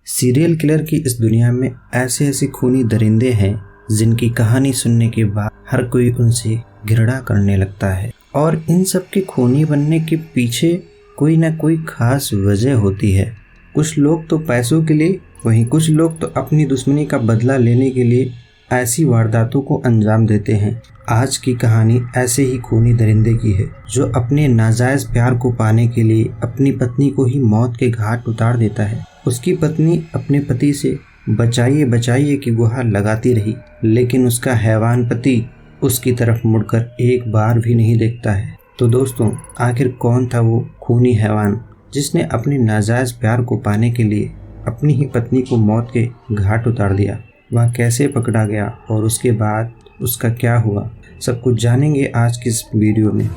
Serial killer की इस दुनिया में ऐसे ऐसे खूनी दरिंदे हैं जिनकी कहानी सुनने के बाद हर कोई उनसे घृणा करने लगता है। और इन सब के खूनी बनने के पीछे कोई ना कोई खास वजह होती है। कुछ लोग तो पैसों के लिए, वहीं कुछ लोग तो अपनी दुश्मनी का बदला लेने के लिए ऐसी वारदातों को अंजाम देते हैं। आज की कहानी ऐसे ही खूनी दरिंदे की है जो अपने नाजायज प्यार को पाने के लिए अपनी पत्नी को ही मौत के घाट उतार देता है। उसकी पत्नी अपने पति से बचाइए बचाइए की गुहार लगाती रही, लेकिन उसका हैवान पति उसकी तरफ मुड़कर एक बार भी नहीं देखता है। तो दोस्तों, आखिर कौन था वो खूनी हैवान जिसने अपने नाजायज प्यार को पाने के लिए अपनी ही पत्नी को मौत के घाट उतार दिया? वह कैसे पकड़ा गया और उसके बाद उसका क्या हुआ, सब कुछ जानेंगे आज की इस वीडियो में।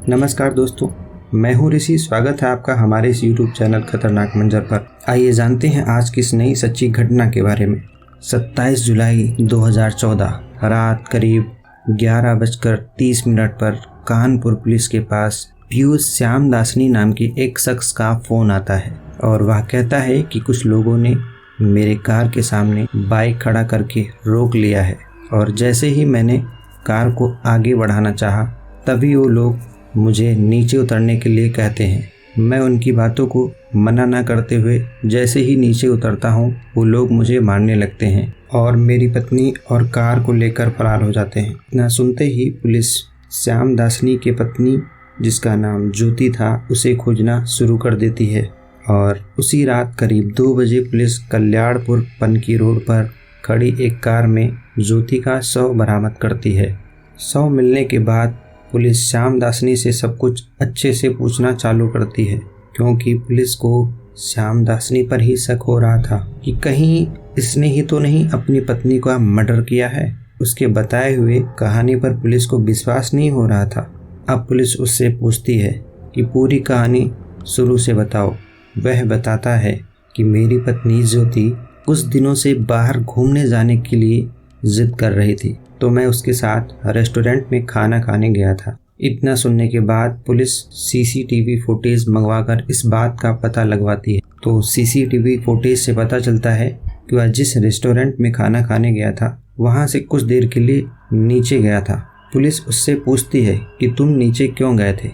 नमस्कार दोस्तों, मैं हूं ऋषि। स्वागत है आपका हमारे इस YouTube चैनल खतरनाक मंजर पर। आइए जानते हैं आज की इस नई सच्ची घटना के बारे में। 27 जुलाई 2014 रात करीब 11:30 पर कानपुर पुलिस के पास पीयूष श्यामदासनी नाम के एक शख्स का फ़ोन आता है और वह कहता है कि कुछ लोगों ने मेरे कार के सामने बाइक खड़ा करके रोक लिया है और जैसे ही मैंने कार को आगे बढ़ाना चाहा तभी वो लोग मुझे नीचे उतरने के लिए कहते हैं। मैं उनकी बातों को मना ना करते हुए जैसे ही नीचे उतरता हूँ वो लोग मुझे मारने लगते हैं और मेरी पत्नी और कार को लेकर फरार हो जाते हैं। इतना सुनते ही पुलिस श्यामदासनी के पत्नी, जिसका नाम ज्योति था, उसे खोजना शुरू कर देती है और उसी रात करीब 2 बजे पुलिस कल्याणपुर पनकी रोड पर खड़ी एक कार में ज्योति का शव बरामद करती है। शव मिलने के बाद पुलिस श्यामदासनी से सब कुछ अच्छे से पूछना चालू करती है, क्योंकि पुलिस को श्यामदासनी पर ही शक हो रहा था कि कहीं इसने ही तो नहीं अपनी पत्नी का मर्डर किया है। उसके बताए हुए कहानी पर पुलिस को विश्वास नहीं हो रहा था। अब पुलिस उससे पूछती है कि पूरी कहानी शुरू से बताओ। वह बताता है कि मेरी पत्नी ज्योति कुछ दिनों से बाहर घूमने जाने के लिए जिद कर रही थी, तो मैं उसके साथ रेस्टोरेंट में खाना खाने गया था। इतना सुनने के बाद पुलिस सीसीटीवी फुटेज मंगवाकर इस बात का पता लगवाती है। तो सीसीटीवी फुटेज से पता चलता है कि वह जिस रेस्टोरेंट में खाना खाने गया था वहां से कुछ देर के लिए नीचे गया था। पुलिस उससे पूछती है कि तुम नीचे क्यों गए थे?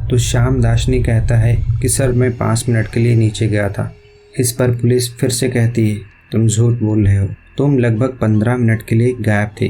तो श्यामदासनी कहता है कि सर, मैं 5 मिनट के लिए नीचे गया था। इस पर पुलिस फिर से कहती है तुम झूठ बोल रहे हो, तुम लगभग 15 मिनट के लिए गायब थे।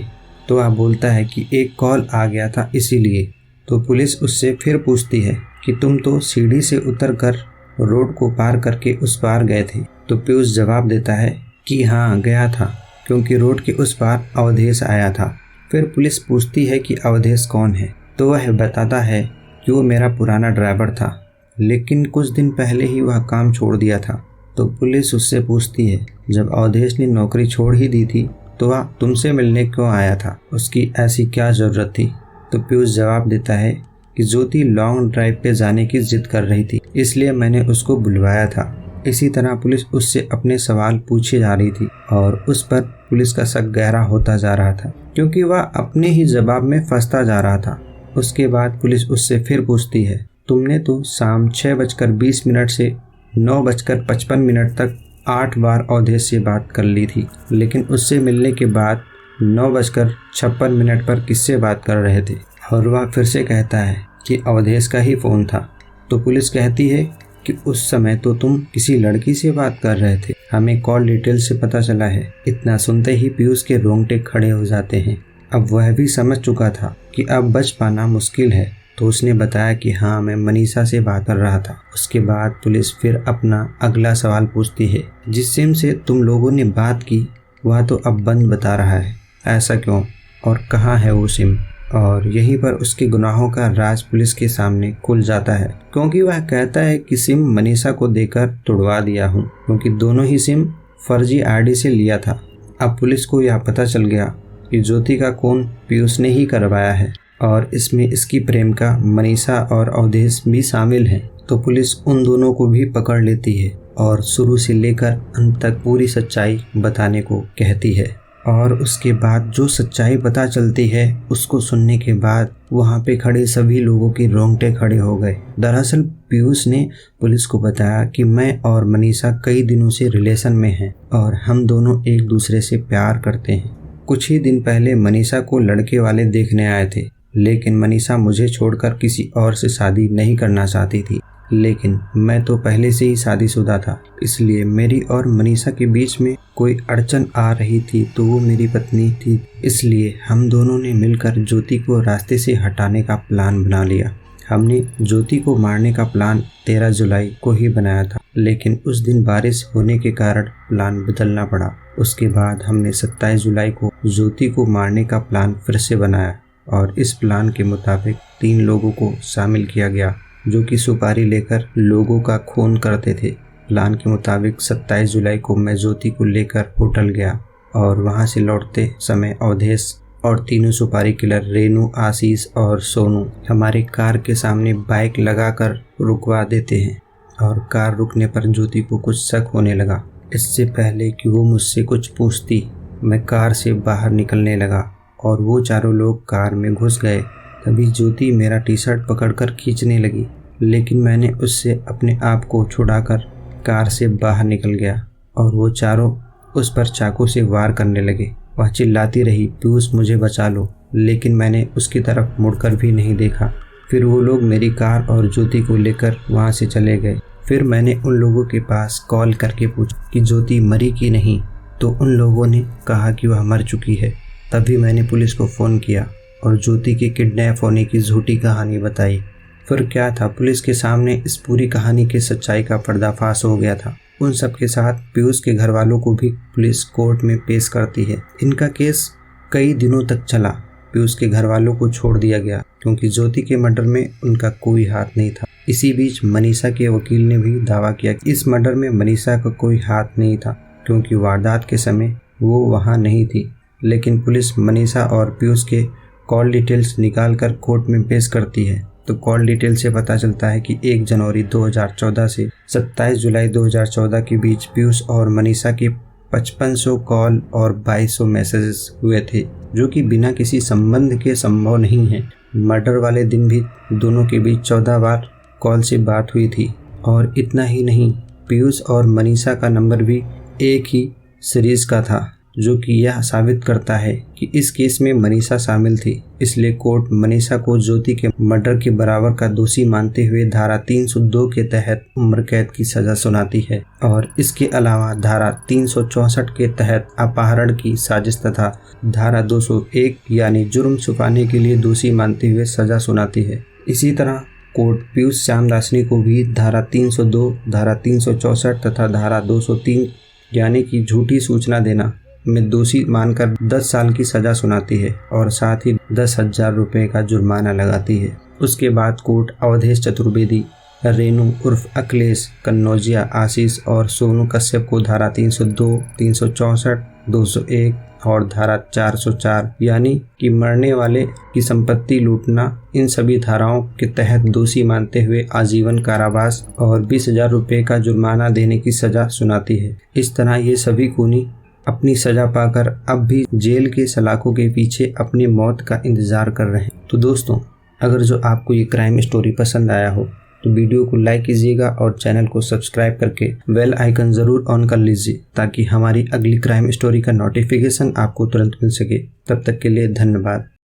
तो वह बोलता है कि एक कॉल आ गया था इसीलिए। तो पुलिस उससे फिर पूछती है कि तुम तो सीढ़ी से उतरकर रोड को पार करके उस पार गए थे। तो पीयूष जवाब देता है कि हाँ गया था, क्योंकि रोड के उस पार अवधेश आया था। फिर पुलिस पूछती है कि अवधेश कौन है? तो वह बताता है कि वो मेरा पुराना ड्राइवर था, लेकिन कुछ दिन पहले ही वह काम छोड़ दिया था। तो पुलिस उससे पूछती है जब अवधेश ने नौकरी छोड़ ही दी थी तो वह तुमसे मिलने क्यों आया था? उसकी ऐसी क्या ज़रूरत थी? तो पीयूष जवाब देता है कि ज्योति लॉन्ग ड्राइव पे जाने की जिद कर रही थी, इसलिए मैंने उसको बुलवाया था। इसी तरह पुलिस उससे अपने सवाल पूछे जा रही थी और उस पर पुलिस का शक गहरा होता जा रहा था, क्योंकि वह अपने ही जवाब में फंसता जा रहा था। उसके बाद पुलिस उससे फिर पूछती है तुमने तो शाम 6:20 से 9:55 तक 8 बार अवधेश से बात कर ली थी, लेकिन उससे मिलने के बाद 9:56 पर किससे बात कर रहे थे? और वह फिर से कहता है कि अवधेश का ही फ़ोन था। तो पुलिस कहती है कि उस समय तो तुम किसी लड़की से बात कर रहे थे, हमें कॉल डिटेल से पता चला है। इतना सुनते ही पीयूष के रोंगटे खड़े हो जाते हैं। अब वह भी समझ चुका था कि अब बच पाना मुश्किल है, तो उसने बताया कि हाँ, मैं मनीषा से बात कर रहा था। उसके बाद पुलिस फिर अपना अगला सवाल पूछती है जिस सिम से तुम लोगों ने बात की वह तो अब बंद बता रहा है, ऐसा क्यों और कहाँ है वो सिम? और यहीं पर उसके गुनाहों का राज पुलिस के सामने खुल जाता है, क्योंकि वह कहता है कि सिम मनीषा को देकर तुड़वा दिया हूँ, क्योंकि दोनों ही सिम फर्जी आईडी से लिया था। अब पुलिस को यह पता चल गया कि ज्योति का खून पीयूष ने ही करवाया है और इसमें इसकी प्रेमिका मनीषा और अवधेश भी शामिल हैं। तो पुलिस उन दोनों को भी पकड़ लेती है और शुरू से लेकर अंत तक पूरी सच्चाई बताने को कहती है। और उसके बाद जो सच्चाई पता चलती है उसको सुनने के बाद वहाँ पे खड़े सभी लोगों के रोंगटे खड़े हो गए। दरअसल पीयूष ने पुलिस को बताया कि मैं और मनीषा कई दिनों से रिलेशन में हैं और हम दोनों एक दूसरे से प्यार करते हैं। कुछ ही दिन पहले मनीषा को लड़के वाले देखने आए थे, लेकिन मनीषा मुझे छोड़कर किसी और से शादी नहीं करना चाहती थी। लेकिन मैं तो पहले से ही शादीशुदा था, इसलिए मेरी और मनीषा के बीच में कोई अड़चन आ रही थी तो वो मेरी पत्नी थी। इसलिए हम दोनों ने मिलकर ज्योति को रास्ते से हटाने का प्लान बना लिया। हमने ज्योति को मारने का प्लान 13 जुलाई को ही बनाया था, लेकिन उस दिन बारिश होने के कारण प्लान बदलना पड़ा। उसके बाद हमने 27 जुलाई को ज्योति को मारने का प्लान फिर से बनाया और इस प्लान के मुताबिक 3 लोगों को शामिल किया गया जो कि सुपारी लेकर लोगों का खून करते थे। प्लान के मुताबिक 27 जुलाई को मैं ज्योति को लेकर होटल गया और वहां से लौटते समय अवधेश और तीनों सुपारी किलर रेनू, आशीष और सोनू हमारे कार के सामने बाइक लगाकर रुकवा देते हैं और कार रुकने पर ज्योति को कुछ शक होने लगा। इससे पहले कि वो मुझसे कुछ पूछती, मैं कार से बाहर निकलने लगा और वो चारों लोग कार में घुस गए। तभी ज्योति मेरा टी शर्ट पकड़कर खींचने लगी, लेकिन मैंने उससे अपने आप को छुड़ाकर कार से बाहर निकल गया और वो चारों उस पर चाकू से वार करने लगे। वह चिल्लाती रही, पीयूष मुझे बचा लो, लेकिन मैंने उसकी तरफ मुड़कर भी नहीं देखा। फिर वो लोग मेरी कार और ज्योति को लेकर वहाँ से चले गए। फिर मैंने उन लोगों के पास कॉल करके पूछा कि ज्योति मरी कि नहीं, तो उन लोगों ने कहा कि वह मर चुकी है। तभी मैंने पुलिस को फ़ोन किया और ज्योति के किडनैप होने की झूठी कहानी बताई। फिर क्या था, पुलिस के सामने इस पूरी कहानी की सच्चाई का पर्दाफाश हो गया था। उन सब के साथ पीयूष के घर वालों को भी पुलिस कोर्ट में पेश करती है। इनका केस कई दिनों तक चला। पीयूष के घर वालों को छोड़ दिया गया क्योंकि ज्योति के मर्डर में उनका कोई हाथ नहीं था। इसी बीच मनीषा के वकील ने भी दावा किया कि इस मर्डर में मनीषा का कोई हाथ नहीं था क्योंकि वारदात के समय वो वहाँ नहीं थी। लेकिन पुलिस मनीषा और पीयूष के कॉल डिटेल्स निकालकर कोर्ट में पेश करती है तो कॉल डिटेल से पता चलता है कि 1 जनवरी 2014 से 27 जुलाई 2014 के बीच पीयूष और मनीषा के 5500 कॉल और 2200 मैसेजेस हुए थे, जो कि बिना किसी संबंध के संभव नहीं है। मर्डर वाले दिन भी दोनों के बीच 14 बार कॉल से बात हुई थी। और इतना ही नहीं, पीयूष और मनीषा का नंबर भी एक ही सीरीज का था, जो कि यह साबित करता है कि इस केस में मनीषा शामिल थी। इसलिए कोर्ट मनीषा को ज्योति के मर्डर के बराबर का दोषी मानते हुए धारा 302 के तहत उम्र कैद की सजा सुनाती है और इसके अलावा धारा 364 के तहत अपहरण की साजिश तथा धारा 201 यानी जुर्म छुपाने के लिए दोषी मानते हुए सजा सुनाती है। इसी तरह कोर्ट पीयूष श्यामदासनी को भी धारा 302, धारा 364 तथा धारा 203 यानी कि झूठी सूचना देना में दोषी मानकर 10 साल की सजा सुनाती है और साथ ही 10,000 रुपये का जुर्माना लगाती है। उसके बाद कोर्ट अवधेश चतुर्वेदी, रेनू उर्फ अखिलेश कन्नौजिया, आशीष और सोनू कश्यप को धारा 302, 364, 201 और धारा 404 यानी कि मरने वाले की संपत्ति लूटना, इन सभी धाराओं के तहत दोषी मानते हुए आजीवन कारावास और 20,000 रुपये का जुर्माना देने की सजा सुनाती है। इस तरह ये सभी खूनी अपनी सजा पाकर अब भी जेल के सलाखों के पीछे अपनी मौत का इंतजार कर रहे हैं। तो दोस्तों, अगर जो आपको ये क्राइम स्टोरी पसंद आया हो तो वीडियो को लाइक कीजिएगा और चैनल को सब्सक्राइब करके बेल आइकन ज़रूर ऑन कर लीजिए ताकि हमारी अगली क्राइम स्टोरी का नोटिफिकेशन आपको तुरंत मिल सके। तब तक के लिए धन्यवाद।